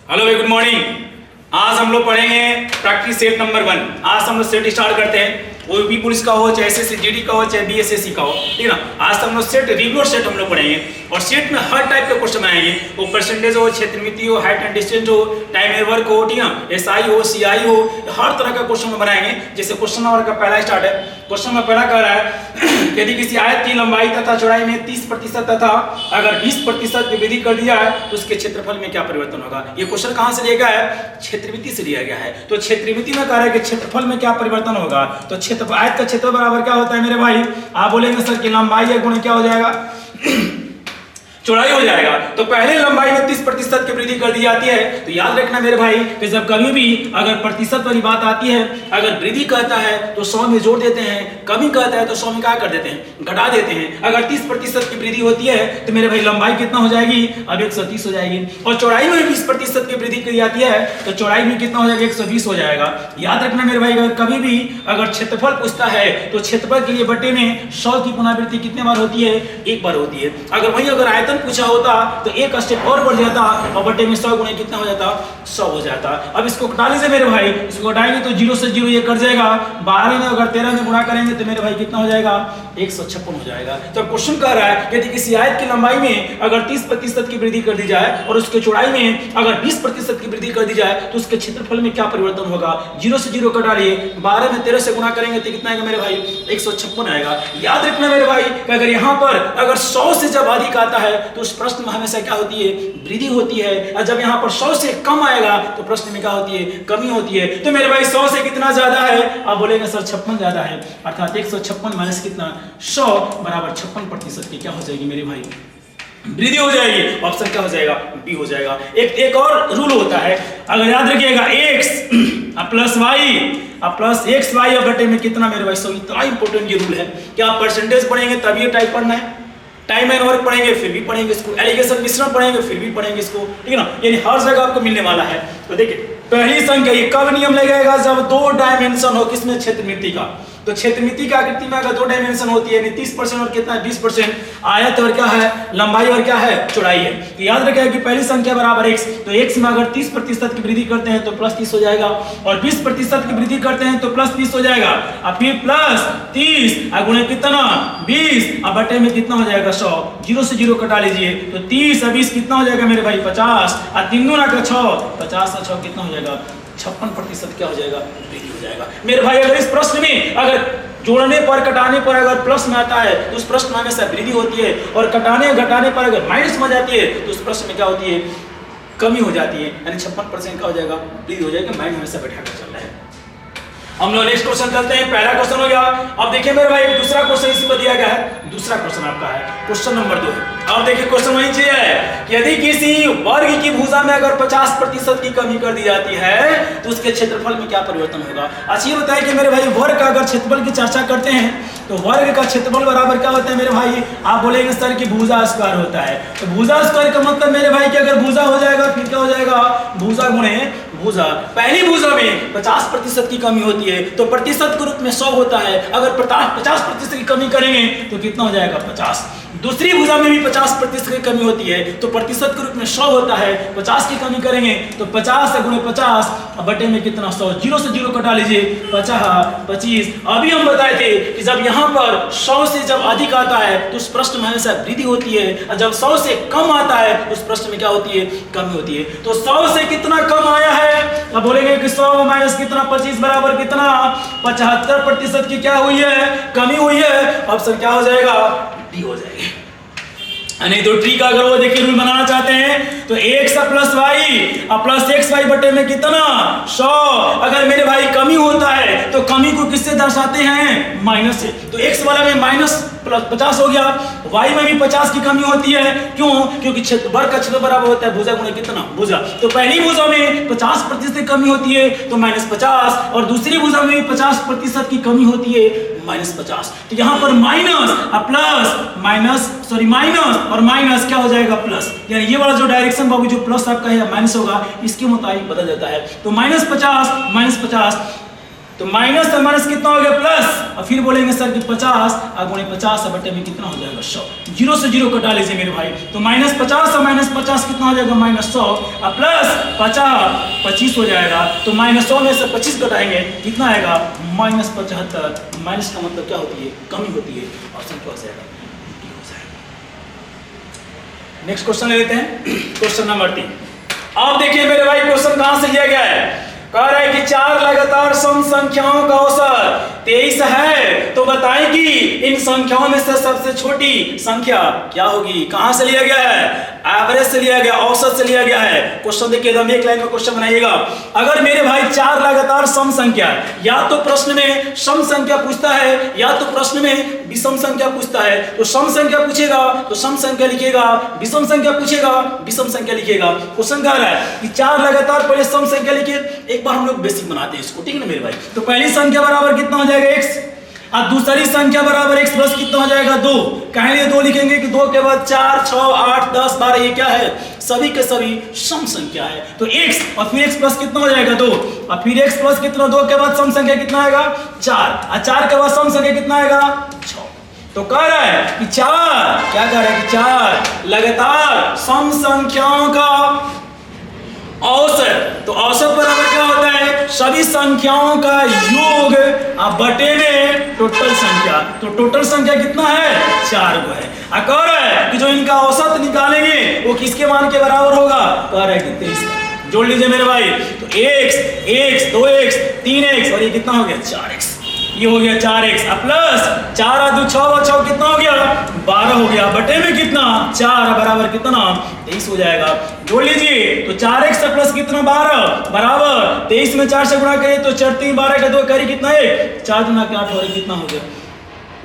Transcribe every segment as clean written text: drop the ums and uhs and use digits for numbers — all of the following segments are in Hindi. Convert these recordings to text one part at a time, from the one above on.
हेलो भाई, गुड मॉर्निंग। आज हम लोग पढ़ेंगे प्रैक्टिस सेट नंबर 1। आज हम लोग सेट स्टार्ट करते हैं, वो यूपी पुलिस का हो, चाहे एसएससी जीडी का हो, चाहे बीएसएससी का हो, ठीक है ना। आज हम लोग सेट रेगुलर सेट हम लोग पढ़ेंगे और सेट में हर टाइप के क्वेश्चन बनाएंगे। वो परसेंटेज हो, क्षेत्रमिति हो, हाइट एंड डिस्टेंस हो, टाइम एंड वर्क हो, ठीक है ना, एसआई हो, सीआई हो, हर तरह का क्वेश्चन में बनाएंगे। जैसे क्वेश्चन नंबर का पहला स्टार्ट है। क्वेश्चन में पहला कह रहा है यदि किसी आयत की लंबाई तथा चौड़ाई में 30% तथा अगर 20% की वृद्धि कर दिया है तो उसके क्षेत्रफल में क्या परिवर्तन होगा। ये क्वेश्चन कहां से लिया गया है? क्षेत्रमिति से लिया गया है। तो क्षेत्रमिति में कह रहा है कि क्षेत्रफल में क्या परिवर्तन होगा। तो क्षेत्र आयत का क्षेत्र बराबर क्या होता है मेरे भाई? आप बोलेंगे सर कि लंबाई या गुणे क्या हो जाएगा? चौड़ाई हो जाएगा। तो पहले लंबाई में 30% की वृद्धि कर दी जाती है। तो याद रखना मेरे भाई कि जब कभी भी अगर प्रतिशत वाली बात आती है, अगर वृद्धि कहता है तो 100 में जोड़ देते हैं, कमी कहता है तो 100 में क्या कर देते हैं? घटा देते हैं। अगर 30% की वृद्धि होती है तो मेरे भाई लंबाई कितना हो जाएगी? अब 130 हो जाएगी। और चौड़ाई में 20% की वृद्धि की जाती है तो चौड़ाई में कितना हो जाएगा? 120 हो जाएगा। याद रखना मेरे भाई, अगर कभी भी अगर क्षेत्रफल पूछता है तो क्षेत्रफल के लिए बटे में 100 की पुनरावृत्ति कितने बार होती है? एक बार होती है। अगर वही अगर आयतन पूछा होता तो एक स्टेप और बढ़ जाता और बटे में 100 गुणे कितना हो जाता? 100 हो जाता। अब इसको घटा लीजिए मेरे भाई, इसको घटाएंगे तो 0 से 0 ये कट जाएगा। 12 में अगर 13 में गुणा करेंगे तो मेरे भाई कितना हो जाएगा? 156 हो जाएगा। तो क्वेश्चन कह रहा है यदि किसी आयत की लंबाई में अगर 30% की वृद्धि कर दी जाए और उसके चौड़ाई में अगर 20% की वृद्धि कर दी जाए तो उसके क्षेत्रफल में क्या परिवर्तन होगा। 0 से 0 कटा लिए, 12 में 13 से गुणा करेंगे तो कितना आएगा मेरे भाई? 156 आएगा। याद रखना मेरे भाई कि अगर यहाँ पर अगर 100 से जब अधिक आता है तो उस प्रश्न में हमेशा क्या होती है? वृद्धि होती है। और जब यहाँ पर 100 से कम आएगा तो प्रश्न में क्या होती है? कमी होती है। तो मेरे भाई 100 से कितना ज्यादा है? आप बोलेंगे सर 56 ज्यादा है, अर्थात 156 माइनस कितना? 100 बराबर 56% की क्या हो जाएगी मेरे भाई? वृद्धि हो जाएगी। ऑप्शन क्या हो जाएगा? बी हो जाएगा। एक और रूल होता है, अगर याद रखिएगा, x plus y plus x y बटे में कितना मेरे भाई? 100। इतना इंपॉर्टेंट ये रूल है कि आप परसेंटेज पढ़ेंगे तब ये टाइप पढ़ना है, टाइम एंड वर्क पढ़ेंगे फिर भी पढ़ेंगे इसको, एलिगेशन मिश्रण पढ़ेंगे फिर भी पढ़ेंगे इसको, ठीक है ना। यानी हर जगह आपको मिलने वाला है। तो देखिए पहली संख्या ये कब नियम लगेगा? जब 2 डायमेंशन हो। किसमें? क्षेत्रमिति का। तो क्षेत्रमिति की आकृति में अगर 2 डायमेंशन होती है, यानी 30% और कितना है? 20%। आयत और क्या है? लंबाई और क्या है? चौड़ाई है। तो याद रखिएगा कि पहली संख्या बराबर x, तो x में अगर 30% की वृद्धि करते हैं तो प्लस 30 हो जाएगा और 20% की वृद्धि करते हैं तो प्लस 30 हो जाएगा और फिर प्लस 30 गुणे कितना? 20 और बटे में कितना हो जाएगा? 100। 0 से 0 कटा लीजिए तो 30 और 20 कितना हो जाएगा मेरे भाई? 50 और 3 गुना का 6, 50 और 6 कितना हो जाएगा? 56% क्या हो जाएगा? वृद्धि हो जाएगा। मेरे भाई अगर इस प्रश्न में अगर जोड़ने पर घटाने पर अगर प्लस में आता है तो उस प्रश्न में हमेशा वृद्धि होती है और कटाने घटाने पर अगर माइनस में जाती है तो उस प्रश्न में क्या होती है? कमी हो जाती है। यानी 56% क्या हो जाएगा? वृद्धि हो जाएगा। माइंड हमेशा बैठा कर चल रहा है। हम लोग नेक्स्ट क्वेश्चन करते हैं। पहला क्वेश्चन हो गया। अब देखिए मेरे भाई दूसरा क्वेश्चन इसी पर दिया गया है। दूसरा क्वेश्चन आपका है क्वेश्चन नंबर 2। अब देखिए क्वेश्चन वही चीज है, यदि किसी वर्ग की भुजा में अगर 50% की कमी कर दी जाती है तो उसके क्षेत्रफल में क्या परिवर्तन होगा। अच्छा ये बताइए कि मेरे भाई वर्ग का अगर क्षेत्रफल की चर्चा करते हैं तो वर्ग का क्षेत्रफल बराबर क्या होता है मेरे भाई? आप बोलेंगे सर कि भुजा स्क्वायर होता है। तो भुजा स्क्वायर का मतलब मेरे भाई कि अगर भुजा हो जाएगा फिर क्या हो जाएगा? भुजा गुणे भुजा। पहली भुजा में 50% की कमी होती है तो प्रतिशत के रूप में 100 होता है। अगर 50% की कमी करेंगे तो कितना हो जाएगा? 50। दूसरी भुजा में भी 50% की कमी होती है तो प्रतिशत के रूप में 100 होता है। 50 की कमी करेंगे तो 50 गुणे 50 बटे में कितना? 100। 0 से 0 कटा लीजिए, 50 25। अभी हम बताए थे कि जब यहाँ पर 100 से जब अधिक आता है तो उस प्रश्न में हमेशा वृद्धि होती है और जब 100 से कम आता है उस प्रश्न में क्या होती है? कमी होती है। तो 100 से कितना कम आया है? अब बोलेंगे कि 100 माइनस कितना? 25 बराबर कितना? 75% की क्या हुई है? कमी हुई है। ऑप्शन क्या हो जाएगा? डी हो जाएगी। नहीं तो ट्री का अगर वो देखिए रूल बनाना चाहते हैं तो x plus y plus x y बटे में कितना? 100। अगर मेरे भाई कमी होता है तो कमी को किससे दर्शाते हैं? माइनस से। तो x वाला में माइनस प्लस 50 हो गया, y में भी 50 की कमी होती है। क्यों? क्योंकि वर्ग का क्षेत्र बराबर होता है भुजा गुणे कितना? भुजा। तो पहली भुजा में 50% की कमी होती है तो -50 और दूसरी भुजा में 50% की कमी होती है -50। तो यहाँ पर माइनस प्लस माइनस माइनस और माइनस क्या हो जाएगा? प्लस। यानी ये वाला जो डायरेक्शन बाबू जो प्लस आपका है माइनस होगा इसके मुताबिक बदल जाता है। तो -50 -50 तो माइनस तो माइनस कितना हो गया प्लस, और फिर बोलेंगे सर कि 50 और गुणे 50 बटे में कितना हो जाएगा 100। 0 से 0 कटा लीजिए मेरे भाई, तो -50 और -50 कितना हो जाएगा -100 और प्लस 50 25 हो जाएगा। तो -100 में से 25 कटाएंगे कितना आएगा -75। माइनस का मतलब क्या होती है, कमी होती है, ऑप्शन क्या हो जाएगा, डी हो जाएगा। नेक्स्ट क्वेश्चन ले लेते हैं, क्वेश्चन नंबर 3। अब देखिए मेरे भाई क्वेश्चन कहां से लिया गया है, कह रहा है कि 4 लगातार सम संख्याओं का औसत 23 है, तो बताएं कि इन संख्याओं में से सबसे छोटी संख्या क्या होगी। कहां से लिया गया है, एवरेज से लिया गया, औसत से लिया गया है। क्वेश्चन देखिए एकदम एक लाइन में क्वेश्चन बनाइएगा। अगर मेरे भाई 4 लगातार सम संख्या, या तो प्रश्न में सम संख्या पूछता है या तो प्रश्न में विषम संख्या पूछता है, तो सम संख्या पूछेगा तो सम संख्या लिखिएगा, विषम संख्या पूछेगा विषम संख्या लिखिएगा। क्वेश्चन कह रहा है कि 4 लगातार पहले सम संख्या लिखिए, एक बार हम लोग बेसिक बनाते हैं इसको, ठीक है ना मेरे भाई। तो पहली संख्या बराबर कितना हो जाएगा x, और दूसरी संख्या बराबर x प्लस कितना हो जाएगा 2। कहेंगे 2 लिखेंगे कि 2 के बाद 4, 6, 8, 10, 12 ये क्या है, सभी के सभी सम संख्या है। तो x और फिर x प्लस कितना हो जाएगा 2, और फिर x प्लस कितना, 2 के बाद सम संख्या कितना आएगा 4, और 4 के बाद सम संख्या कितना आएगा 6। तो कह रहा है कि 4 क्या कह रहा है कि 4 लगातार सम संख्याओं का औसत, तो औसत बराबर क्या होता है, सभी संख्याओं का योग बटे में टोटल संख्या। तो टोटल संख्या कितना है 4 को है। कह रहा है कि जो इनका औसत निकालेंगे वो किसके मान के बराबर होगा, कह रहा है कि 23। जोड़ लीजिए मेरे भाई, तो x 2x 3x और ये कितना हो गया 4x, ये हो गया 4x प्लस 4 और 2 6 कितना हो गया 12 हो गया, बटे में कितना 4 बराबर कितना 23 हो जाएगा। जोड़ लीजिए, तो 4x प्लस कितना 12 बराबर 23 में 4 से गुणा करें तो 4 3 12 का 2 करी कितना 1, 4 गुना के 8 हो रही कितना हो गया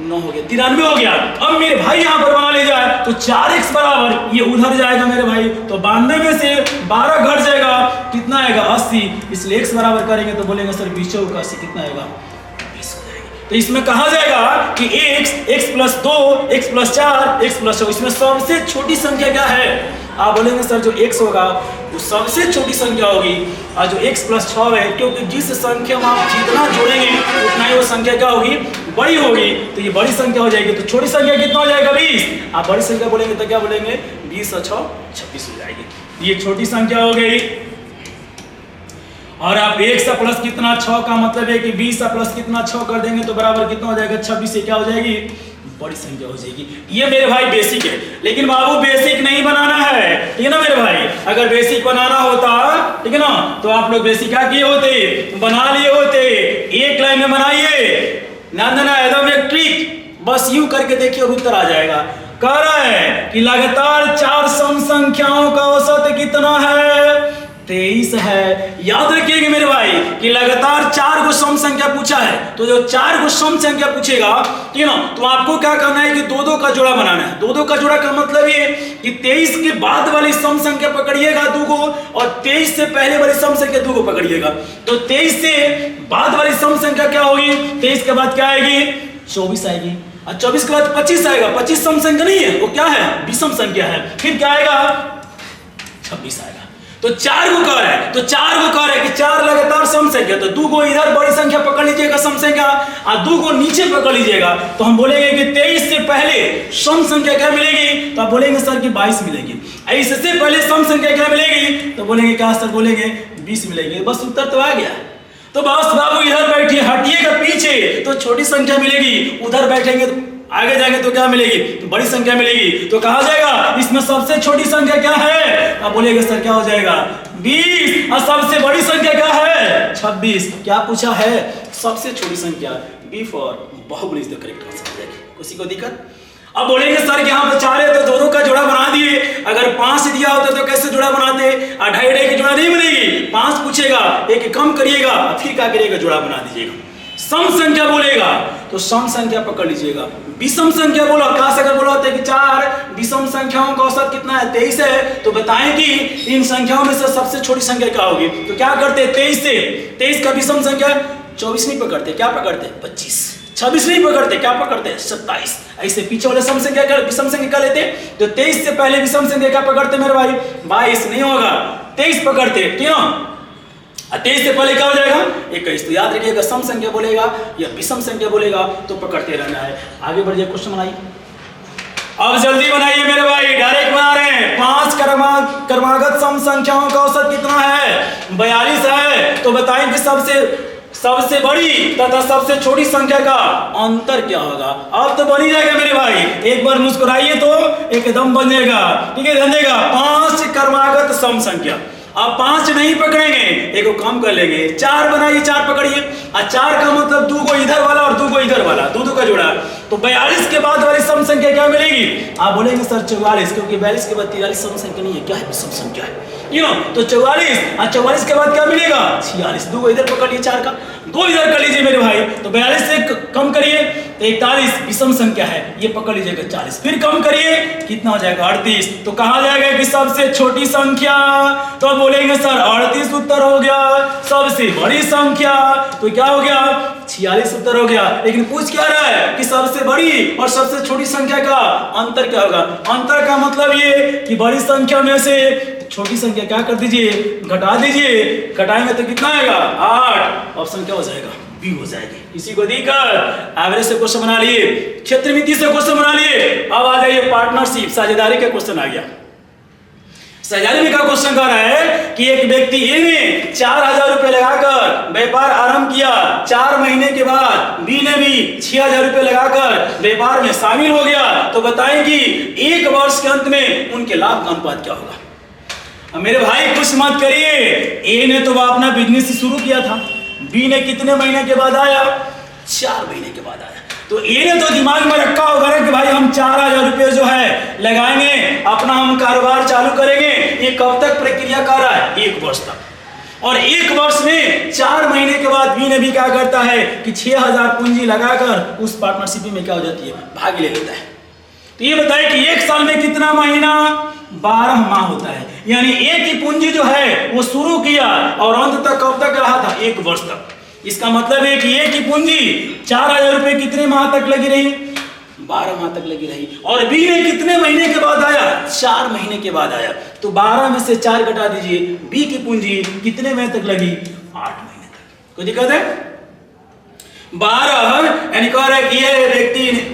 9 हो गया, 93 हो गया। अब मेरे भाई यहाँ पर बना ले जाए तो 4x बराबर ये उधर जाएगा मेरे भाई, तो 92 में से 12 घट जाएगा कितना आएगा 80, इसलिए x बराबर करेंगे तो बोलेंगे सर 20 चौक 80 कितना आएगा 20 हो जाएगी। तो इसमें कहा जाएगा कि x plus 2 x plus 4 x plus 6, इसमें सबसे छोटी संख्या क्या है, आप बोलेंगे सर जो x होगा वो सबसे छोटी संख्या होगी, और जो x प्लस 6 है, क्योंकि जिस संख्या में आप जितना जोड़ेंगे उतना ही वो संख्या क्या होगी बड़ी होगी, तो ये बड़ी संख्या हो जाएगी। तो छोटी संख्या कितना हो जाएगा 20, आप बड़ी संख्या बोलेंगे तो क्या बोलेंगे 20 और 6 26 हो जाएगी, ये छोटी संख्या हो गई। और आप 1 से प्लस कितना 6 का मतलब है कि 20 से प्लस कितना 6 कर देंगे तो बराबर कितना हो जाएगा 26 से क्या हो जाएगी बड़ी संख्या हो जाएगी। ये मेरे भाई बेसिक है, लेकिन बाबू बेसिक नहीं बनाना है, ठीक है ना मेरे भाई। अगर बेसिक बनाना होता, ठीक है ना, तो आप लोग बेसिक क्या किए होते, बना लिए होते, एक लाइन में बनाइए ना एकदम एक ट्रिक, बस यूं करके देखिए और उत्तर आ जाएगा। कह रहा है कि लगातार 4 सम संख्याओं का औसत कितना है 23 है। याद रखिएगा मेरे भाई कि लगातार 4 को सम संख्या पूछा है, तो जो 4 को सम संख्या पूछेगा, ठीक है ना, तो आपको क्या करना है कि 2-2 का जोड़ा बनाना है। 2-2 का जोड़ा का मतलब ये कि 23 के बाद वाली सम संख्या पकड़िएगा 2 को, और 23 से पहले वाली सम संख्या 2 को पकड़िएगा। तो 23 से बाद वाली सम संख्या क्या होगी, 23 के बाद क्या आएगी 24 आएगी, और 24 के बाद 25 आएगा। 25 सम संख्या नहीं है, वो क्या है विषम संख्या है। फिर क्या आएगा 26 आएगा। तो 4 को कह रहा है, तो 4 को कह रहा है कि 4 लगातार सम संख्या, तो 2 को इधर बड़ी संख्या पकड़ लीजिएगा सम संख्या, और 2 को नीचे पकड़ लीजिएगा। तो हम बोलेंगे कि 23 से पहले सम संख्या क्या मिलेगी, तो आप बोलेंगे सर कि 22 मिलेगी। इससे पहले सम संख्या क्या मिलेगी, तो बोलेंगे क्या सर, बोलेंगे 20 मिलेगी। बस उत्तर तो आ गया। तो बस बाबू इधर बैठिए, हटिएगा पीछे तो छोटी संख्या मिलेगी, उधर बैठेंगे तो आगे जाएंगे तो क्या मिलेगी, तो बड़ी संख्या मिलेगी। तो कहा जाएगा इसमें सबसे छोटी संख्या क्या है, आप बोलेंगे सर क्या हो जाएगा 20, और सबसे बड़ी संख्या क्या है 26। क्या पूछा है, सबसे छोटी संख्या, बी फॉर बहुगुणित इज द करेक्ट आंसर। किसी को दिक्कत? अब बोलेंगे सर कि यहाँ पर 4 है तो 2-2 का जोड़ा बना दिए, अगर 5 दिया होता तो कैसे जोड़ा बनाते, 2.5 की जोड़ा नहीं बनेगी, 5 पूछेगा, एक कम करिएगा, फिर क्या करिएगा जोड़ा बना दीजिएगा। सम संख्या बोलेगा तो सम संख्या पकड़ लीजिएगा। विषम संख्या बोला, क्लास अगर बोला होता है कि 4 विषम संख्याओं का औसत कितना है 23 है, तो बताएं कि इन संख्याओं में से सबसे छोटी संख्या क्या होगी। तो क्या करते हैं 23 का विषम संख्या 24 नहीं पकड़ते, क्या पकड़ते 25, 26 नहीं पकड़ते, क्या पकड़ते 27। ऐसे पीछे वाले सम संख्या क्या विषम संख्या क्या लेते, तो 23 से पहले विषम संख्या क्या पकड़ते मेरे भाई 22 नहीं होगा 23 पकड़ते, ठीक है। 23 से पहले क्या हो जाएगा 21। तो याद रखिएगा सम संख्या बोलेगा या विषम संख्या बोलेगा तो पकड़ते रहना है। आगे बढ़ जाए, क्वेश्चन बनाइए। अब जल्दी बनाइए मेरे भाई, डायरेक्ट बना रहे हैं। 5 क्रमागत सम संख्याओं का औसत कितना है 42 है। तो बताएं कि सबसे बड़ी तथा सबसे छोटी संख्या का अंतर क्या होगा। अब तो बन ही जाएगा मेरे भाई, एक बार मुस्कुराइए तो एकदम बन जाएगा। ठीक है, ध्यान देगा। 5 क्रमागत सम संख्या, अब 5 नहीं पकड़ेंगे, एक को कम कर लेंगे। 4 बनाइए, 4 पकड़िए। और 4 का मतलब 2 को इधर वाला और 2 को इधर वाला, 2 का जोड़ा। तो 42 के बाद वाली सम संख्या क्या मिलेगी। आप बोलेंगे सर 44, क्योंकि 42 के बाद 43 सम संख्या नहीं है। क्या है विषम संख्या है, तो 44 और 44 के बाद क्या मिलेगा 46। 2 को इधर पकड़ लिए, 4 का 2 इधर कर लीजिए मेरे भाई। तो 42 से कम करिए तो 41 विषम संख्या है, ये पकड़ लीजिएगा 40। फिर कम करिए, कितना हो जाएगा 38। तो कहा जाएगा कि सबसे छोटी संख्या, तो बोलेंगे सर 38 उत्तर हो गया। सबसे बड़ी संख्या तो क्या हो गया 46 उत्तर हो गया। लेकिन पूछ क्या रहा है कि सबसे बड़ी और सबसे छोटी संख्या का अंतर क्या होगा। अंतर का मतलब ये कि बड़ी संख्या में से छोटी संख्या क्या कर दीजिए, घटा दीजिए। घटाएंगे तो कितना आएगा 8। ऑप्शन क्या हो जाएगा बी हो जाएगी। इसी को देकर एवरेज से क्वेश्चन बना लिए, क्षेत्रमिति से क्वेश्चन बना लिए। अब आ जाइए पार्टनरशिप, साझेदारी का क्वेश्चन आ गया। साझेदारी में क्या क्वेश्चन कर रहा है कि एक व्यक्ति ए ने 4000 रुपए लगाकर व्यापार आरंभ किया। 4 महीने के बाद बी ने भी 6000 रुपए लगाकर व्यापार में शामिल हो गया। तो बताएं कि 1 वर्ष के अंत में उनके लाभ का अनुपात क्या होगा। अब मेरे भाई कुछ मत करिए, ए ने तो अपना बिजनेस शुरू किया था, बी ने कितने महीने के बाद आया 4 महीने के बाद आया। तो ए ने तो दिमाग में रखा होगा कि भाई हम 4000 रुपए जो है लगाएंगे, अपना हम कारोबार चालू करेंगे। ये कब तक प्रक्रिया कर रहा है 1 वर्ष तक। और 1 वर्ष में 4 महीने के बाद बी ने भी क्या करता है कि 6000 पूंजी लगाकर उस पार्टनरशिप में क्या हो जाती है भाग ले लेता है। तो ये बताए कि 1 साल में कितना महीना 12 माह होता है। यानी एक ही पूंजी जो है वो शुरू किया और अंत तक कब तक रहा था 1 वर्ष तक। इसका मतलब है कि एक ही पूंजी 4000 रुपए कितने माह तक लगी रही 12 माह तक लगी रही। और बी ने कितने महीने के बाद आया 4 महीने के बाद आया। तो 12 में से 4 घटा दीजिए, बी की पूंजी कितने महीने तक लगी 8 महीने तक। कोई दिक्कत है 12 यानी कह रहा है कि ये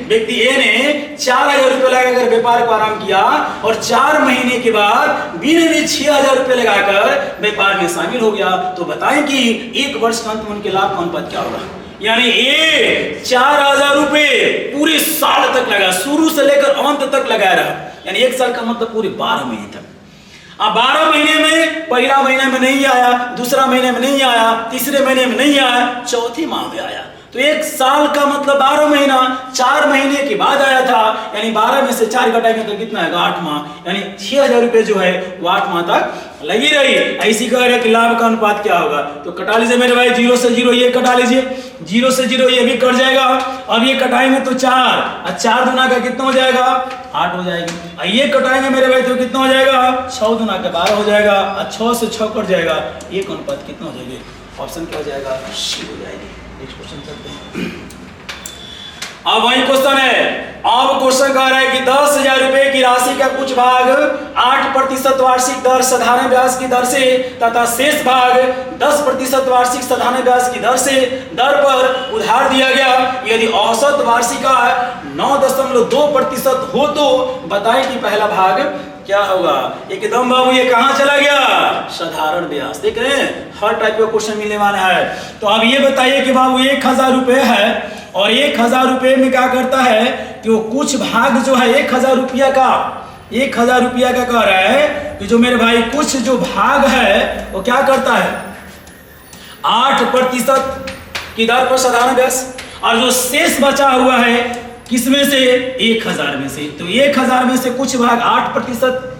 व्यक्ति ए ने 4000 रुपए लगाकर व्यापार को आरंभ किया और 4 महीने के बाद बी ने भी 6000 रुपए लगाकर व्यापार में शामिल हो गया। तो बताएं कि 1 वर्ष के अंत में उनके लाभ का अनुपात क्या होगा। यानी ए 4000 रुपए पूरे साल तक लगा, शुरू से लेकर अंत तक लगा रहा। यानी 1 साल का मतलब पूरे 12 महीने तक। अब 12 महीने में पहला महीने में नहीं आया, दूसरा महीने में नहीं आया, तीसरे महीने में नहीं आया, चौथे माह में आया। तो 1 साल का मतलब 12 महीना, 4 महीने के बाद आया था। यानी 12 में से 4 घटाएंगे तो कितना आएगा 8 माह। यानी 6000 रुपए जो है वो 8 माह तक लगी रही। ऐसी कह रहे कि लाभ का अनुपात क्या होगा। तो कटा लीजिए मेरे भाई, 0 से 0 ये कटा लीजिए, 0 से 0 ये भी कट जाएगा। अब ये कटाएंगे तो 4 और 4 दुना का कितना हो जाएगा 8 हो जाएगी। और ये कटाएंगे मेरे भाई तो कितना हो जाएगा 6 दुना का 12 हो जाएगा। और 6 से 6 कट जाएगा, एक अनुपात कितना हो जाएगी। ऑप्शन क्या हो जाएगा सी हो जाएगी। नेक्स्ट क्वेश्चन चलते हैं। अब वही क्वेश्चन है। अब क्वेश्चन कह रहा है कि 10,000 रुपए की राशि का कुछ भाग 8% वार्षिक दर साधारण ब्याज की दर से तथा शेष भाग 10% वार्षिक साधारण ब्याज की दर पर उधार दिया गया। यदि औसत वार्षिका 9.2% हो तो बताएं कि पहला भाग क्या होगा। एकदम बाबू ये कहां चला गया साधारण ब्याज। देख रहे हैं हर टाइप का क्वेश्चन मिलने वाला है। तो अब ये बताइए कि बाबू 1000 रुपए है और 1000 रुपए में क्या करता है कि वो कुछ भाग जो है 1000 रुपया का कह रहा है कि जो मेरे भाई कुछ जो भाग है वो क्या करता है 8% की दर पर साधारण ब्याज। और जो शेष बचा हुआ है किसमें से 1000 में से। तो 1000 में से कुछ भाग 8%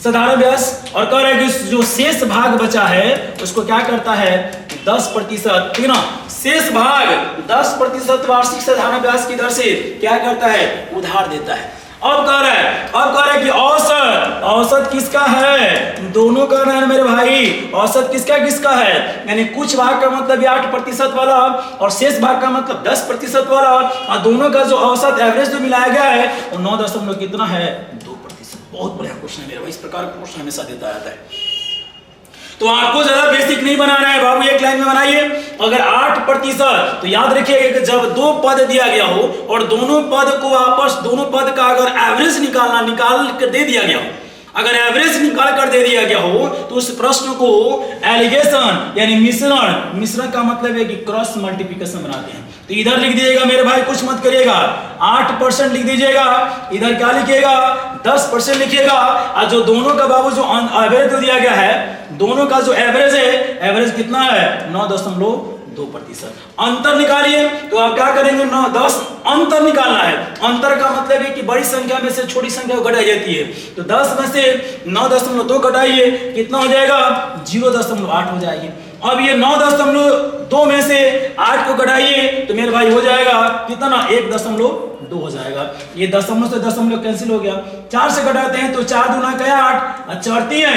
साधारण ब्याज और कह रहा है कि जो शेष भाग बचा है उसको क्या करता है 10%, ठीक ना। शेष भाग 10% वार्षिक साधारण ब्याज की दर से क्या करता है उधार देता है। अब कह रहा है कि औसत किसका है, दोनों कह रहे हैं मेरे भाई। औसत किसका है, यानी कुछ भाग का मतलब 8% वाला और शेष भाग का मतलब 10% वाला। और दोनों का जो औसत एवरेज जो मिलाया गया है वो 9 कितना है 2%। बहुत बढ़िया क्वेश्चन है मेरे भाई, इस प्रकार का क्वेश्चन हमेशा देता रहता है। तो आपको ज्यादा बेसिक नहीं बनाना है बाबू, एक लाइन में बनाइए। अगर 8% तो याद रखिएगा कि जब दो पद दिया गया हो और दोनों पद को आपस, दोनों पद का अगर एवरेज निकाल कर दे दिया गया हो, अगर एवरेज निकाल कर दे दिया गया हो तो उस प्रश्न को एलिगेशन यानी मिश्रण का मतलब है कि क्रॉस मल्टीप्लिकेशन बनाते हैं। तो इधर लिख दीजिएगा मेरे भाई, कुछ मत करिएगा, 8% लिख दीजिएगा, इधर क्या लिखिएगा 10% लिखिएगा। और जो दोनों का बाबू जो एवरेज दिया गया है, दोनों का जो एवरेज है, एवरेज कितना है 9.2%। अंतर निकालिए, तो आप क्या करेंगे 9, 10 अंतर निकालना है। अंतर का मतलब है कि बड़ी संख्या में से छोटी संख्या को घटाई जाती है। तो 10 में से 9.2 घटाइए, कितना हो जाएगा 0.8 हो जाएगी। अब ये 9.2 में से 8 को घटाइए तो मेरे भाई हो जाएगा कितना ना 1.2 हो जाएगा। ये दशमलव से दशमलव कैंसिल हो गया, 4 से घटाते हैं तो 4 दूना क्या 8, 4 3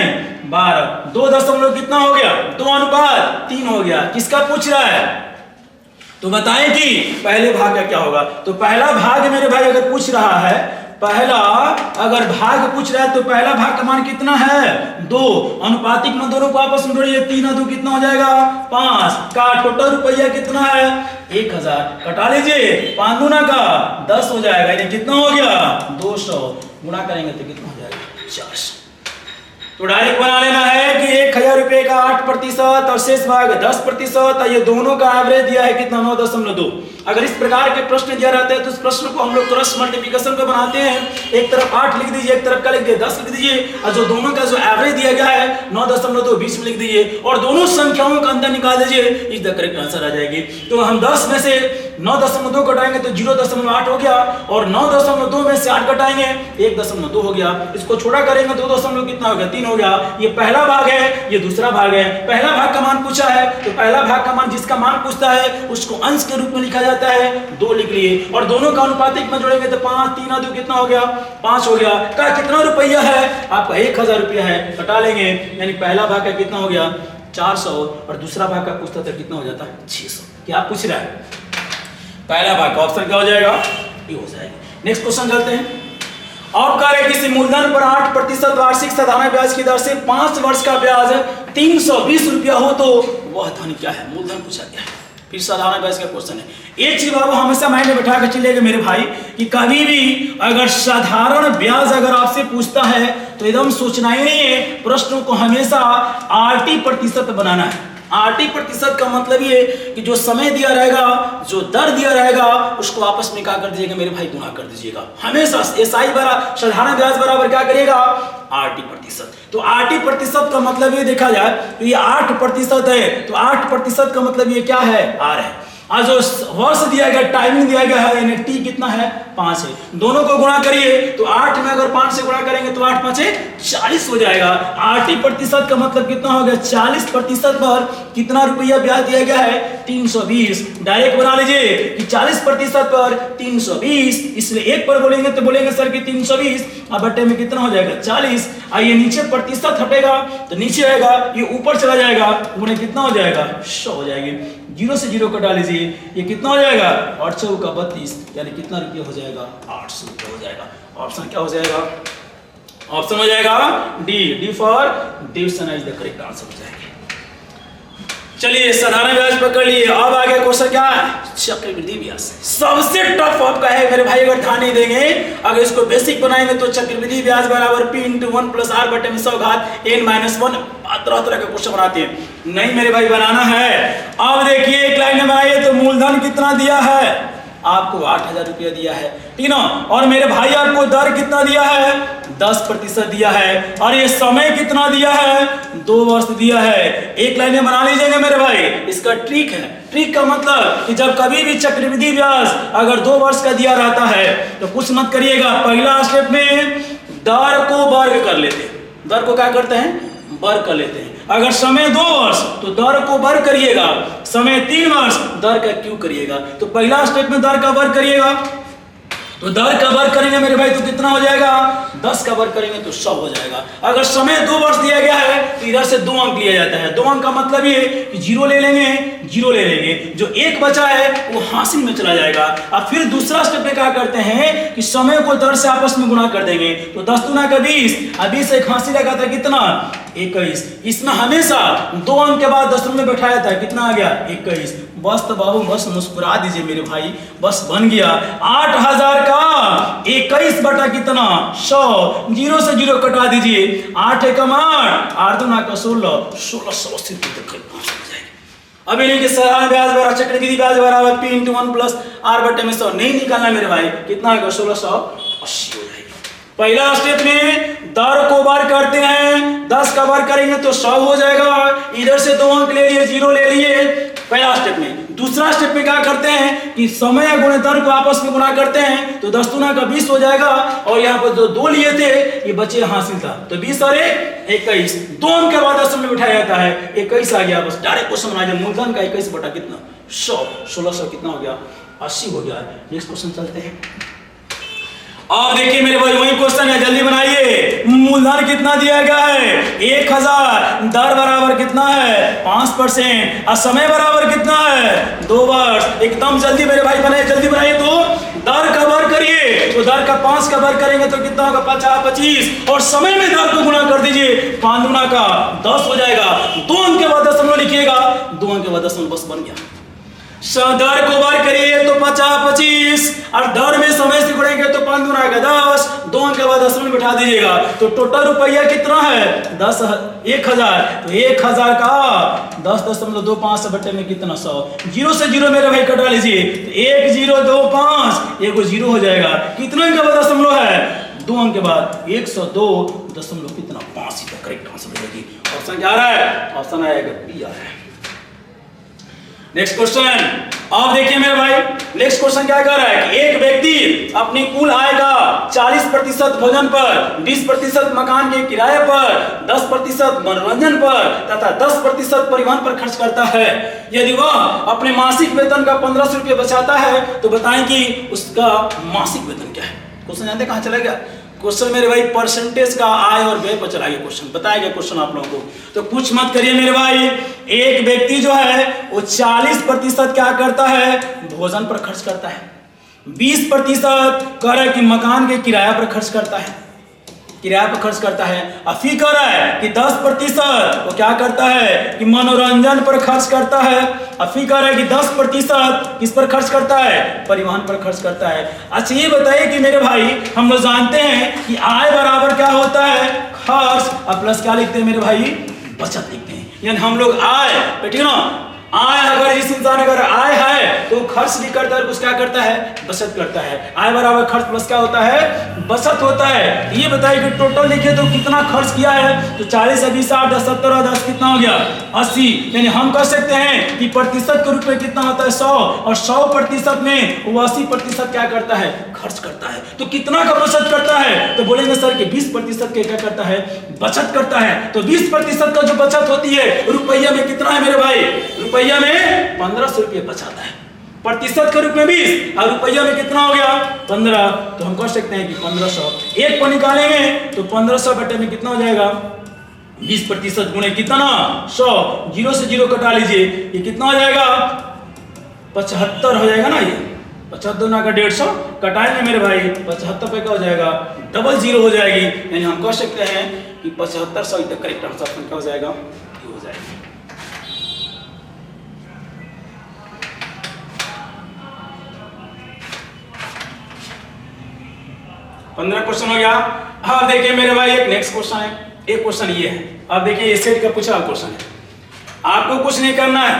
12, 2 दशमलव कितना हो गया 2:3 हो गया। किसका पूछ रहा है, तो बताएं कि पहले भाग का क्या होगा। तो पहला भाग मेरे भाई अगर पूछ रहा है, पहला अगर भाग पूछ रहा है तो पहला भाग का मान कितना है 2, अनुपातिक में दोनों को आपस में जोड़िए, 3 और 2 कितना हो जाएगा 5 का टोटल रुपया कितना है 1000, कटा लीजिए 5 दूना का 10 हो जाएगा, यानी कितना हो गया 200, गुणा करेंगे तो कितना हो जाएगा 400। तो डायरेक्ट बना लेना है कि 1000 रुपए का 8% और शेष भाग 10%, ये दोनों का एवरेज दिया है कितना 9.2। अगर इस प्रकार के प्रश्न दिया रहते हैं तो उस प्रश्न को हम लोग क्रॉस मल्टीप्लिकेशन पे बनाते हैं। एक तरफ 8 लिख दीजिए, एक तरफ क्या लिख दिए 10 लिख दीजिए, और जो दोनों का जो एवरेज दिया गया है 9.2 बीच में लिख दीजिए और दोनों संख्याओं का अंतर निकाल दीजिए, इस द करेक्ट आंसर आ जाएगी। तो हम 10 में से 9.2 घटाएंगे तो 0.8 हो गया, और 9.2 में से 8 घटाएंगे 1.2 हो गया। इसको छोटा करेंगे 2 दशमलव कितना हो गया 3 हो गया। ये पहला भाग है, ये दूसरा भाग है। पहला भाग का मान पूछा है तो पहला भाग का मान जिसका मान पूछता है उसको अंश के रूप में लिखा जाता है, 2 लिख लिए, और दोनों का अनुपातिक में जोड़ेंगे तो 5 3 और 2 कितना हो गया 5 हो गया। का कितना रुपया है आपका 1000 रुपया है, कटा लेंगे, यानी पहला भाग का कितना हो गया 400 और दूसरा भाग का पूछता था कितना हो जाता 600। क्या पूछ रहा है, पहला भाग का ऑप्शन क्या हो जाएगा ये हो जाएगा। नेक्स्ट क्वेश्चन चलते हैं। और कह रहे किसी मूलधन पर 8% वार्षिक साधारण ब्याज की दर से 5 वर्ष का ब्याज 320 रुपया हो तो वह धन क्या है। मूलधन पूछा गया है, फिर साधारण ब्याज का क्वेश्चन है। एक चीज बाबू हमेशा माइंड में बैठा कर चलिएगा मेरे भाई कि कभी भी अगर साधारण ब्याज अगर आपसे पूछता है तो एकदम सोचना ही नहीं है, प्रश्नों को हमेशा RT% बनाना है। RT% का मतलब ये कि जो समय दिया रहेगा, जो दर दिया रहेगा, उसको आपस में क्या कर दीजिएगा मेरे भाई गुणा कर दीजिएगा। हमेशा SI बराबर साधारण ब्याज बराबर क्या करिएगा RT%। तो RT% का मतलब ये देखा जाए तो ये 8% है, तो 8% का मतलब ये क्या है R है। आज जो वर्ष दिया गया, टाइमिंग दिया गया है, यानी T कितना है 5 है। दोनों को गुणा करिए तो 8 में अगर 5 से गुणा करेंगे तो 8 5 40 हो जाएगा। RT% का मतलब कितना हो गया 40% पर कितना रुपया ब्याज दिया गया है 320। डायरेक्ट बना लीजिए कि 40% पर 320, इसलिए 1 पर बोलेंगे तो बोलेंगे सर कि 320 और बट्टे में कितना हो जाएगा 40। आइए नीचे प्रतिशत हटेगा तो नीचे आएगा, ये ऊपर चला जाएगा, गुणे कितना हो जाएगा 100 हो जाएगी। 0 से 0 कटा लीजिए, ये कितना हो जाएगा 8 चौक का 32, यानी कितना रुपया हो जाएगा 800 रुपया हो जाएगा। ऑप्शन क्या हो जाएगा, ऑप्शन हो जाएगा D for division is the correct answer हो जाएगा। चलिए साधारण ब्याज पकड़ लिए। अब आगे क्वेश्चन क्या है, चक्रवृद्धि ब्याज। सबसे टफ आपका है मेरे भाई, अगर ध्यान नहीं देंगे, अगर इसको बेसिक बनाएंगे तो चक्रवृद्धि ब्याज बराबर P × 1 + R बटे में 100 घात n-1, तरह के क्वेश्चन बनाते हैं। नहीं मेरे भाई बनाना है। अब देखिए एक लाइन में बनाइए तो मूलधन कितना दिया है आपको 8000 रुपया दिया है, ठीक ना, और मेरे भाई आपको दर कितना दिया है 10% दिया है, और ये समय कितना दिया है 2 वर्ष दिया है। एक लाइन में बना लीजिएगा मेरे भाई। इसका ट्रिक है, ट्रिक का मतलब कि जब कभी भी चक्रवृद्धि ब्याज अगर 2 वर्ष का दिया रहता है तो कुछ मत करिएगा, पहला स्टेप में दर को वर्ग कर लेते हैं। दर को क्या करते हैं वर्ग कर लेते हैं। अगर समय 2 वर्ष तो दर को वर्ग करिएगा, समय 3 वर्ष दर का क्यों करिएगा। तो पहला स्टेप में दर का वर्ग करिएगा, तो दर का वर्ग करेंगे मेरे भाई तो कितना हो जाएगा 10 का वर्ग करेंगे तो 100 हो जाएगा। अगर समय 2 वर्ष दिया गया है तो इधर से 2 अंक लिया जाता है। 2 अंक का मतलब ये कि 0 ले लेंगे, जीरो ले लेंगे, जो एक बचा है वो हासिल में चला जाएगा। अब फिर दूसरा स्टेप में क्या करते हैं कि समय को दर से आपस में गुणा कर देंगे, तो 10 दूना का 20, अब 20 एक हासिल लगा था कितना 21, इसमें हमेशा 2 अंक के बाद 10 में बैठाया था, कितना आ गया 21। बस तो बाबू बस मुस्कुरा दीजिए मेरे भाई, बस बन गया 8000 का 21 बटा कितना 100, जीरो से जीरो कटा दीजिए, 8 एकम 8, 8 दूना का 16, 1680 रुपये तक। अब इन्हें कि साधारण ब्याज बराबर चक्रवृद्धि ब्याज बराबर P × 1 प्लस R बटे में 100 नहीं निकालना मेरे भाई, कितना आएगा 1680 हो जाएगा। पहला स्टेप में दर को बार करते हैं, 10 का बार करेंगे तो 100 हो जाएगा, इधर से 2 अंक ले लिए, जीरो ले लिए पहला स्टेप में। दूसरा स्टेप में क्या करते हैं कि समय गुणे दर को आपस में गुणा करते हैं, तो 10 दूना का 20 हो जाएगा, और यहाँ पर जो 2 लिए थे ये बचे हासिल था, तो 20 और 21, 2 अंक के बाद 10 में बिठाया जाता है, 21 आ गया, बस डायरेक्ट क्वेश्चन बना दिया, मूलधन का 21 बटा कितना 100, 1600 कितना हो गया 80 हो गया। नेक्स्ट क्वेश्चन चलते हैं। अब देखिए मेरे भाई वही क्वेश्चन है, जल्दी बनाइए। मूलधन कितना दिया गया है 1000, दर बराबर कितना है 5%, और समय बराबर कितना है 2 वर्ष। एकदम जल्दी मेरे भाई बनाइए, जल्दी बनाइए। तो दर का वर्ग करिए, तो दर का 5 का वर्ग करेंगे तो कितना होगा 50 25, और समय में दर को गुणा कर दीजिए, 5 दूना का 10 हो जाएगा, 2 अंक के बाद दशमलव लिखिएगा, 2 अंक के बाद दशमलव बस बन गया। दर को बार करिए तो 50 25, और दर में समय से गुणेंगे तो 5 दूना का 10, 2 अंक के बाद दशमलव बिठा दीजिएगा, तो टोटल रुपया कितना है 1000, तो 1000 का 10.25 बटे में कितना 100, जीरो से जीरो मेरे भाई कटा लीजिए, तो 1025, एक जीरो हो जाएगा, कितना अंक के बाद दशमलव है 2 अंक के बाद 102 दशमलव कितना 5 का करेक्ट आंसर होगी। ऑप्शन क्या आ रहा है, ऑप्शन आएगा बी आ रहा है। नेक्स्ट क्वेश्चन, अब देखिए मेरे भाई नेक्स्ट क्वेश्चन क्या कर रहा है कि एक व्यक्ति अपनी कुल आय का 40% भोजन पर, 20% मकान के किराए पर, 10% मनोरंजन पर तथा 10% परिवहन पर खर्च करता है। यदि वह अपने मासिक वेतन का 1500 रुपये बचाता है तो बताएं कि उसका मासिक वेतन क्या है। क्वेश्चन जानते कहाँ चला गया, क्वेश्चन मेरे भाई परसेंटेज का आय और व्यय पर चला गया क्वेश्चन, बताया गया क्वेश्चन आप लोगों को, तो कुछ मत करिए मेरे भाई। एक व्यक्ति जो है वो 40% क्या करता है भोजन पर खर्च करता है, 20% कह रहा है कि मकान के किराया पर खर्च करता है, किराया पर खर्च करता है, और फिर कह रहा है कि 10% वो क्या करता है कि मनोरंजन पर खर्च करता है, और फिर कह रहा है कि 10% किस पर खर्च करता है परिवहन पर खर्च करता है। अच्छा ये बताइए कि मेरे भाई हम लोग जानते हैं कि आय बराबर क्या होता है खर्च, और प्लस क्या लिखते हैं मेरे भाई बचत लिखते हैं, यानी हम लोग आय ठीक है ना, आय अगर इस इंसान अगर आय है तो खर्च नहीं करता है, कुछ क्या करता है बचत करता है। आय बराबर खर्च प्लस क्या होता है बचत होता है। ये बताइए कि टोटल देखिए तो कितना खर्च किया है, तो 40 से 20 8 10 70 और 10 कितना हो गया 80, यानी हम कह सकते हैं कि प्रतिशत के रूप में कितना होता है 100, और 100% में वो 80% क्या करता है खर्च करता है। तो कितना का बचत करता है, तो बोलेंगे सर कि 20% के क्या करता है बचत करता है। तो 20% का जो बचत होती है रुपया में कितना है मेरे भाई, रुपया में 1500 रुपये बचाता है, प्रतिशत के रूप में 20 और रुपया में कितना हो गया 15, तो हम कह सकते हैं कि 1500 एक को निकालेंगे तो 1500 बटे में कितना हो जाएगा 20% गुणे कितना 100, जीरो से जीरो कटा लीजिए, ये कितना हो जाएगा 75 हो जाएगा ना, ये 75 ना का 150 कटाएंगे मेरे भाई 75 पे क्या हो जाएगा डबल जीरो हो जाएगी, यानी हम कह सकते हैं कि 7500 तक करेक्ट आंसर क्या हो जाएगा हो जाएगा। 15 क्वेश्चन हो गया। अब देखिए मेरे भाई एक नेक्स्ट क्वेश्चन है, एक क्वेश्चन ये है, अब देखिए ये सेट का पूछा क्वेश्चन है, आपको कुछ नहीं करना है।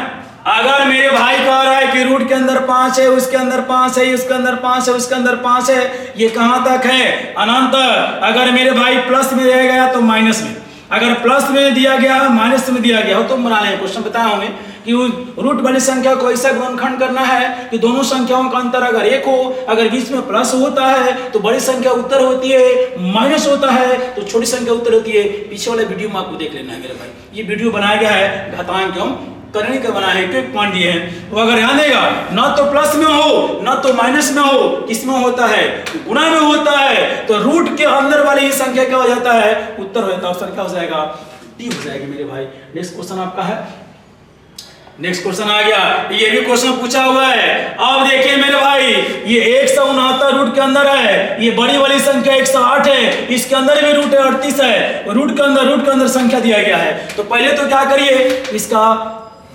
अगर मेरे भाई कह रहा है कि रूट के अंदर 5 है, उसके अंदर 5 है, उसके अंदर 5 है, उसके अंदर 5 है, ये कहां तक है अनंत। अगर मेरे भाई प्लस में दिया गया तो माइनस में, अगर प्लस में दिया गया माइनस में दिया गया हो तो बना लें। क्वेश्चन बताया हमें कि रूट वाली संख्या को ऐसा गुणनखंड करना है कि दोनों संख्याओं का अंतर अगर 1 हो, अगर बीच में प्लस होता है तो बड़ी संख्या उत्तर होती है, माइनस होता है तो छोटी संख्या उत्तर होती है। पीछे वाले वीडियो में आपको देख लेना है मेरे भाई, ये वीडियो बनाया गया है घातांक एवं करने का बना है, एक पॉइंट दिए हैं, वो अगर ध्यान देगा ना तो प्लस में हो ना तो माइनस में हो, किसमें होता है गुणा में होता है, तो रूट के अंदर वाली ही संख्या क्या हो जाता है उत्तर होता है। ऑप्शन क्या हो जाएगा डी हो जाएगी मेरे भाई। नेक्स्ट क्वेश्चन आपका है, नेक्स्ट क्वेश्चन आ गया, ये भी क्वेश्चन पूछा हुआ है। अब देखिए मेरे भाई, ये 169 रूट के अंदर है, ये बड़ी वाली संख्या 108 है, इसके अंदर भी रूट 38 है, रूट के अंदर संख्या दिया गया है। तो पहले तो क्या करिए, इसका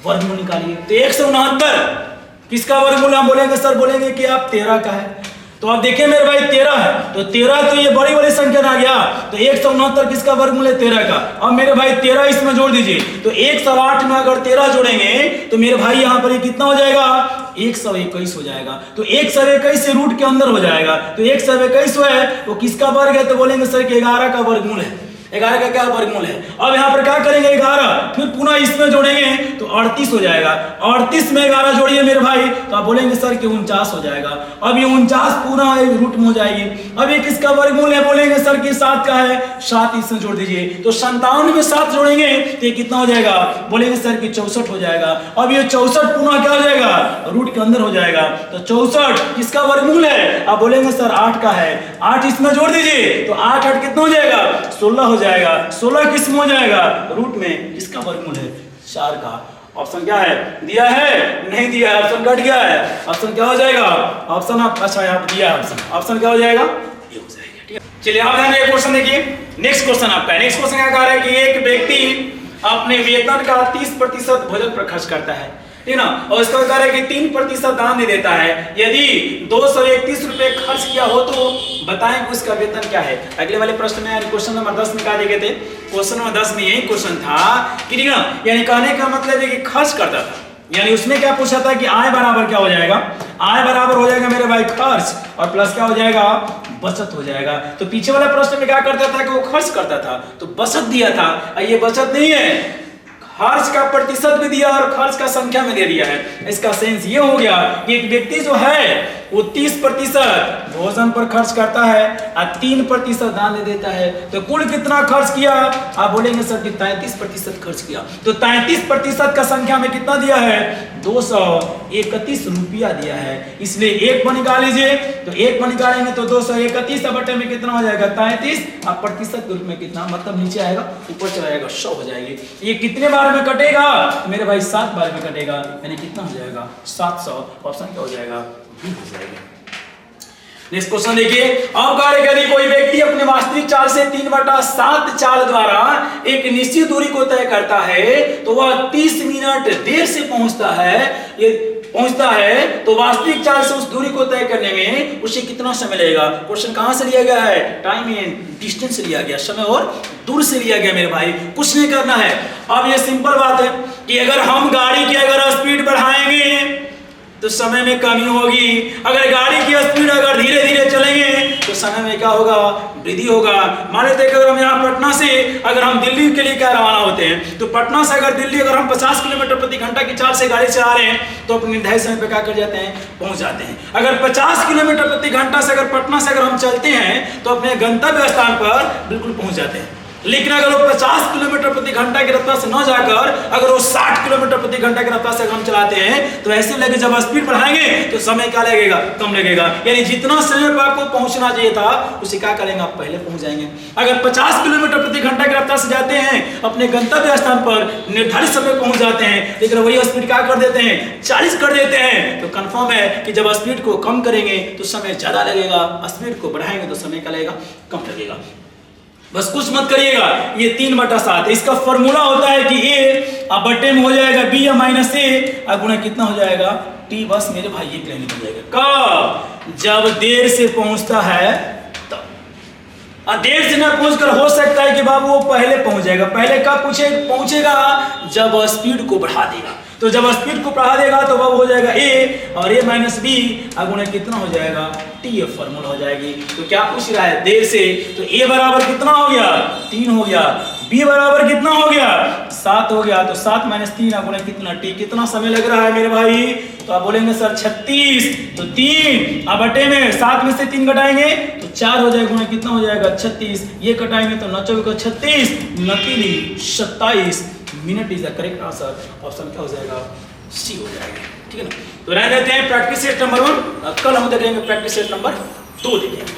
वर्गमूल निकालिए। तो 169 किसका वर्गमूल, हम बोलेंगे सर बोलेंगे कि आप 13 का है। तो आप देखिए मेरे भाई 13 है, तो 13 तो ये बड़ी वाली संख्या आ गया, तो 169 किसका वर्गमूल है, 13 का। अब मेरे भाई 13 इसमें जोड़ दीजिए, तो 108 में अगर 13 जोड़ेंगे तो मेरे भाई यहाँ पर ये कितना हो जाएगा, 121 हो जाएगा। तो 121 से रूट के अंदर हो जाएगा, तो 121 है वो किसका वर्ग है, तो बोलेंगे सर कि 11 का वर्गमूल है। 11 का क्या वर्गमूल है। अब यहाँ पर क्या करेंगे, 11 फिर पुनः इसमें जोड़ेंगे तो 38 हो जाएगा। 38 में 11 जोड़िए मेरे भाई, तो आप बोलेंगे सर कि 49 हो जाएगा। अब ये 49 पूरा रूट में हो जाएगी। अब ये किसका वर्गमूल है, बोलेंगे सर कि 7 का है, 7 इसमें जोड़ दीजिए। तो 57 में 7 जोड़ेंगे तो ये कितना हो जाएगा, बोलेंगे सर कि 64 हो जाएगा। अब ये 64 पुनः क्या हो जाएगा, रूट के अंदर हो जाएगा। तो 64 किसका वर्गमूल है, आप बोलेंगे सर 8 का है, 8 इसमें जोड़ दीजिए तो 8 8 कितना हो जाएगा, 16 हो जाएगा। 16 किस में हो जाएगा, रूट में। किसका वर्गमूल है, 4 का। ऑप्शन क्या है, दिया है, नहीं दिया है, ऑप्शन कट गया है। ऑप्शन क्या हो जाएगा, ऑप्शन आप अच्छा यहाँ दिया है, ऑप्शन क्या हो जाएगा, ये हो जाएगा। ठीक है, चलिए आप ध्यान दें, क्वेश्चन देखिए। नेक्स्ट क्वेश्चन आपका है। नेक्स्ट क्वेश्चन क्या कह रहा है कि एक व्यक्ति अपने वेतन का 30% भोजन पर खर्च करता है, ठीक ना, और इसका कार्य है कि 3% दान दे देता है। यदि 231 रुपए खर्च किया हो तो बताएं कि उसका वेतन क्या है। अगले वाले प्रश्न में क्वेश्चन नंबर 10 में क्या दिए थे, क्वेश्चन नंबर 10 में यही क्वेश्चन था कि ठीक ना, यानी कहने का मतलब है कि खर्च करता था, यानी उसने क्या पूछा था कि आय बराबर क्या हो जाएगा, आय बराबर हो जाएगा मेरे भाई खर्च और प्लस क्या हो जाएगा, बचत हो जाएगा। तो पीछे वाला प्रश्न में क्या करता था कि वो खर्च करता था तो बचत दिया था, ये बचत नहीं है, खर्च का प्रतिशत भी दिया और खर्च का संख्या में दे दिया है। इसका सेंस ये हो गया कि एक व्यक्ति जो है वो 30% भोजन पर खर्च करता है और 3% दान दे देता है। तो कुल कितना खर्च किया, आप बोलेंगे सर कि 33% खर्च किया। तो 33% का संख्या में कितना दिया है, 231 रुपया दिया है। इसलिए 1 पर निकाल लीजिए, तो 1 पर निकालेंगे तो 231 बटे में कितना हो जाएगा, 33, और प्रतिशत के रूप में कितना, मतलब नीचे आएगा ऊपर चला जाएगा, 100 हो जाएगी। ये कितने बार में कटेगा, मेरे भाई 7 बार में कटेगा, यानी कितना हो जाएगा, 700। ऑप्शन क्या हो जाएगा, बी हो जाएगा। नेक्स्ट क्वेश्चन देखिए। अब कार्य यदि कोई व्यक्ति अपने वास्तविक चाल से 3/7 चाल द्वारा एक निश्चित दूरी को तय करता है तो वह 30 मिनट देर से पहुंचता है, तो वास्तविक चाल से उस दूरी को तय करने में उसे कितना समय लगेगा। क्वेश्चन कहां से लिया गया है, टाइम एंड डिस्टेंस से लिया गया, समय और दूर से लिया गया। मेरे भाई कुछ नहीं करना है। अब ये सिंपल बात है कि अगर हम गाड़ी की अगर स्पीड बढ़ाएंगे तो समय में कमी होगी, अगर गाड़ी की स्पीड अगर धीरे धीरे चलेंगे तो समय में क्या होगा, वृद्धि होगा। मान लेते हैं कि अगर हम यहाँ पटना से अगर हम दिल्ली के लिए क्या रवाना होते हैं, तो पटना से अगर दिल्ली अगर हम 50 किलोमीटर प्रति घंटा की चाल से गाड़ी से आ रहे हैं तो अपने निर्धारित समय पे क्या कर जाते हैं, पहुंच जाते हैं। अगर 50 किलोमीटर प्रति घंटा से अगर पटना से अगर हम चलते हैं तो अपने गंतव्य स्थान पर बिल्कुल पहुंच जाते हैं। लेकिन अगर वो 50 किलोमीटर प्रति घंटा की रफ्तार से न जाकर अगर वो 60 किलोमीटर प्रति घंटा की रफ्तार से हम चलाते हैं तो ऐसे लगे जब स्पीड बढ़ाएंगे तो समय क्या लगेगा, कम लगेगा। यानी जितना समय पर आपको पहुंचना चाहिए था उसे क्या करेंगे, आप पहले पहुंच जाएंगे। अगर 50 किलोमीटर प्रति घंटा की रफ्तार से जाते हैं अपने गंतव्य स्थान पर निर्धारित समय पहुंच जाते हैं, लेकिन वही स्पीड क्या कर देते हैं, 40 कर देते हैं, तो कंफर्म है कि जब स्पीड को कम करेंगे तो समय ज्यादा लगेगा, स्पीड को बढ़ाएंगे तो समय क्या लगेगा, कम लगेगा। बस कुछ मत करिएगा। ये 3/7 इसका फॉर्मूला होता है कि ए बटे में हो जाएगा बी या माइनस ए गुणा कितना हो जाएगा, टी। बस मेरे भाई ये प्लेन हो जाएगा। कब, जब देर से पहुंचता है तब। देर से ना पहुंचकर हो सकता है कि बाबू वो पहले पहुंच जाएगा। पहले कब पहुंचेगा, जब स्पीड को बढ़ा देगा। तो जब स्पीड को बढ़ा देगा तो वह हो जाएगा ए और ए माइनस बी गुणा कितना हो जाएगा, टी। ये फॉर्मूला हो जाएगी। तो क्या पूछ रहा है, देर से, तो ए बराबर कितना हो गया, 3 हो गया, बी बराबर कितना हो गया, 7 हो गया। तो 7 - 3 गुणा कितना, टी। कितना समय लग रहा है मेरे भाई, तो आप बोलेंगे सर 36। तो 3 अब बटे में 7 में से 3 घटाएंगे तो 4 हो जाएगा, गुणा कितना हो जाएगा, 36। ये कटाएंगे तो 9 × 36 29 27 minute is the correct answer. Option क्या हो जाएगा, सी हो जाएगा। ठीक है ना। तो रह देते हैं प्रैक्टिस सेट नंबर 1। कल हम देखेंगे प्रैक्टिस सेट नंबर 2 देखेंगे।